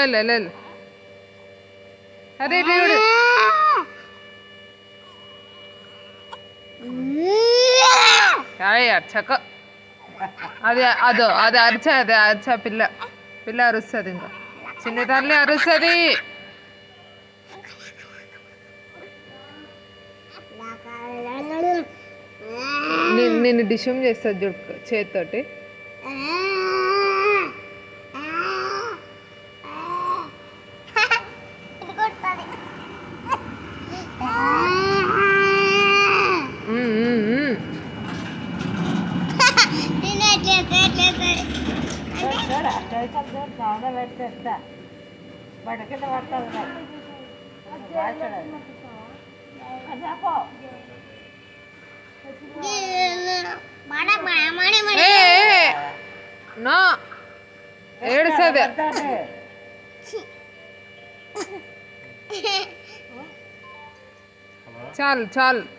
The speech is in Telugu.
లేదు అదే దేవుడు అర్చక అది అరిచా పిల్ల అరుస్తుంది ఇంకా చిన్న తల్లి అరుస్తుంది నేను డిషమ్ చేస్తుంది చూడు చేతితోటి నో ఏడుస్తుంది చాలు